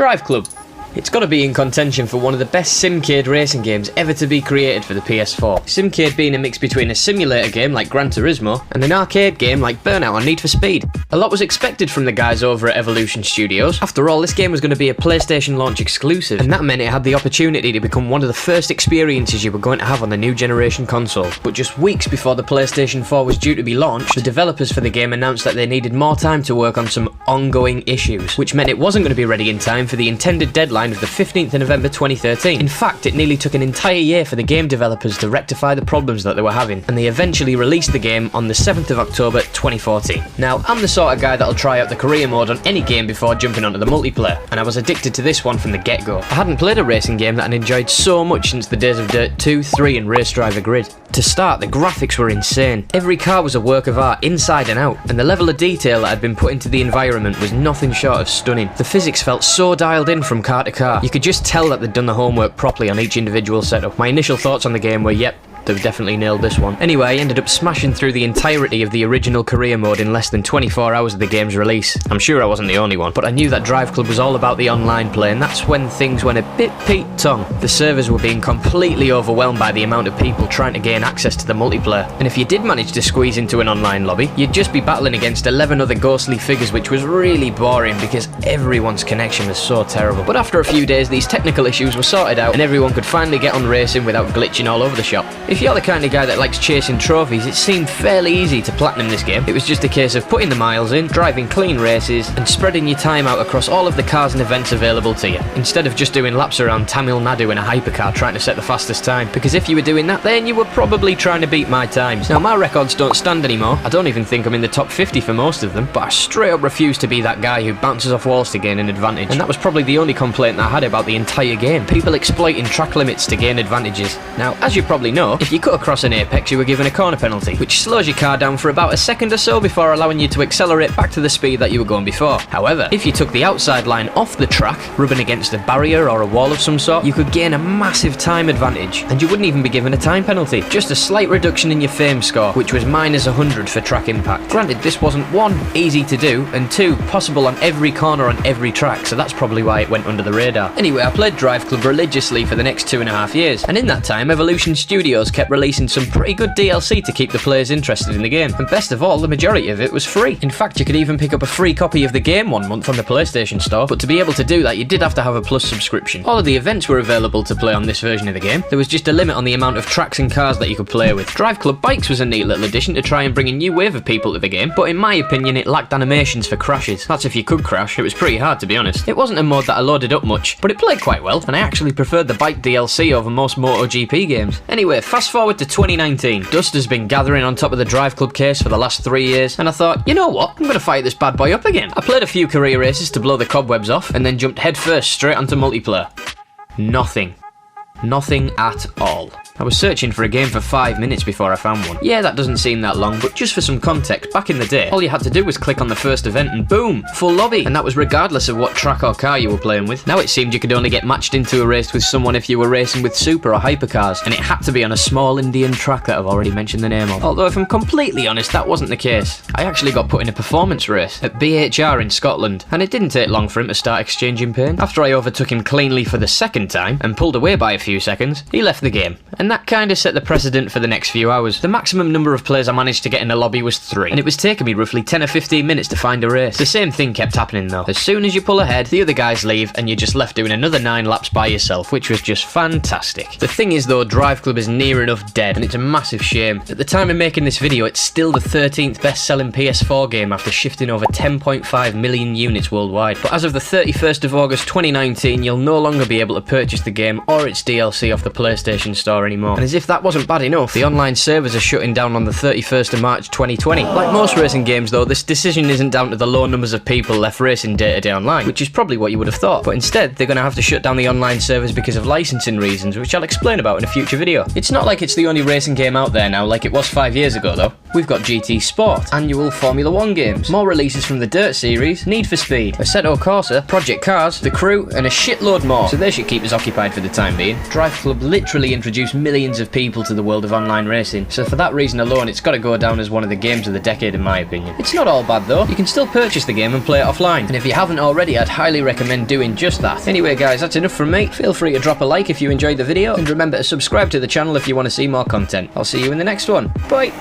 Driveclub. It's got to be in contention for one of the best sim-cade racing games ever to be created for the PS4. Sim-cade being a mix between a simulator game like Gran Turismo and an arcade game like Burnout or Need for Speed. A lot was expected from the guys over at Evolution Studios. After all, this game was going to be a PlayStation launch exclusive, and that meant it had the opportunity to become one of the first experiences you were going to have on the new generation console. But just weeks before the PlayStation 4 was due to be launched, the developers for the game announced that they needed more time to work on some ongoing issues, which meant it wasn't going to be ready in time for the intended deadline of the 15th of November 2013. In fact, it nearly took an entire year for the game developers to rectify the problems that they were having, and they eventually released the game on the 7th of October 2014. Now, I'm the sort of guy that'll try out the career mode on any game before jumping onto the multiplayer, and I was addicted to this one from the get-go. I hadn't played a racing game that I'd enjoyed so much since the days of Dirt 2, 3 and Race Driver Grid. To start, the graphics were insane. Every car was a work of art inside and out, and the level of detail that had been put into the environment was nothing short of stunning. The physics felt so dialed in from car to car. You could just tell that they'd done the homework properly on each individual setup. My initial thoughts on the game were, yep, they've definitely nailed this one. Anyway, I ended up smashing through the entirety of the original career mode in less than 24 hours of the game's release. I'm sure I wasn't the only one, but I knew that Driveclub was all about the online play, and that's when things went a bit Pete-tongue. The servers were being completely overwhelmed by the amount of people trying to gain access to the multiplayer, and if you did manage to squeeze into an online lobby, you'd just be battling against 11 other ghostly figures, which was really boring because everyone's connection was so terrible. But after a few days, these technical issues were sorted out, and everyone could finally get on racing without glitching all over the shop. If you're the kind of guy that likes chasing trophies, it seemed fairly easy to platinum this game. It was just a case of putting the miles in, driving clean races, and spreading your time out across all of the cars and events available to you, instead of just doing laps around Tamil Nadu in a hypercar trying to set the fastest time, because if you were doing that, then you were probably trying to beat my times. Now, my records don't stand anymore. I don't even think I'm in the top 50 for most of them, but I straight up refuse to be that guy who bounces off walls to gain an advantage, and that was probably the only complaint I had about the entire game. People exploiting track limits to gain advantages. Now, as you probably know, if you cut across an apex, you were given a corner penalty, which slows your car down for about a second or so before allowing you to accelerate back to the speed that you were going before. However, if you took the outside line off the track, rubbing against a barrier or a wall of some sort, you could gain a massive time advantage, and you wouldn't even be given a time penalty, just a slight reduction in your fame score, which was -100 for track impact. Granted, this wasn't 1, easy to do, and 2, possible on every corner on every track, so that's probably why it went under the radar. Anyway, I played Driveclub religiously for the next 2.5 years, and in that time, Evolution Studios kept releasing some pretty good DLC to keep the players interested in the game, and best of all, the majority of it was free. In fact, you could even pick up a free copy of the game 1 month on the PlayStation Store, but to be able to do that, you did have to have a Plus subscription. All of the events were available to play on this version of the game. There was just a limit on the amount of tracks and cars that you could play with. Driveclub Bikes was a neat little addition to try and bring a new wave of people to the game, but in my opinion, it lacked animations for crashes. That's if you could crash. It was pretty hard, to be honest. It wasn't a mode that I loaded up much, but it played quite well, and I actually preferred the bike DLC over most MotoGP games. Anyway, fast forward to 2019. Dust has been gathering on top of the Driveclub case for the last 3 years, and I thought, you know what, I'm going to fire this bad boy up again. I played a few career races to blow the cobwebs off, and then jumped headfirst straight onto multiplayer. Nothing. Nothing at all. I was searching for a game for 5 minutes before I found one. Yeah, that doesn't seem that long, but just for some context, back in the day, all you had to do was click on the first event and boom, full lobby, and that was regardless of what track or car you were playing with. Now it seemed you could only get matched into a race with someone if you were racing with super or hypercars, and it had to be on a small Indian track that I've already mentioned the name of. Although if I'm completely honest, that wasn't the case. I actually got put in a performance race at BHR in Scotland, and it didn't take long for him to start exchanging paint. After I overtook him cleanly for the second time, and pulled away by a few seconds, he left the game, and that kinda set the precedent for the next few hours. The maximum number of players I managed to get in a lobby was 3, and it was taking me roughly 10 or 15 minutes to find a race. The same thing kept happening though. As soon as you pull ahead, the other guys leave, and you're just left doing another 9 laps by yourself, which was just fantastic. The thing is though, Driveclub is near enough dead, and it's a massive shame. At the time of making this video, it's still the 13th best-selling PS4 game after shifting over 10.5 million units worldwide. But as of the 31st of August 2019, you'll no longer be able to purchase the game or its DLC off the PlayStation Store anymore. And as if that wasn't bad enough, the online servers are shutting down on the 31st of March 2020. Like most racing games though, this decision isn't down to the low numbers of people left racing day to day online, which is probably what you would have thought, but instead they're going to have to shut down the online servers because of licensing reasons, which I'll explain about in a future video. It's not like it's the only racing game out there now like it was 5 years ago though. We've got GT Sport, annual Formula 1 games, more releases from the Dirt series, Need for Speed, Assetto Corsa, Project Cars, The Crew, and a shitload more, so they should keep us occupied for the time being. Driveclub literally introduced millions of people to the world of online racing, so for that reason alone it's got to go down as one of the games of the decade in my opinion. It's not all bad though, you can still purchase the game and play it offline, and if you haven't already I'd highly recommend doing just that. Anyway guys, that's enough from me. Feel free to drop a like if you enjoyed the video, and remember to subscribe to the channel if you want to see more content. I'll see you in the next one. Bye!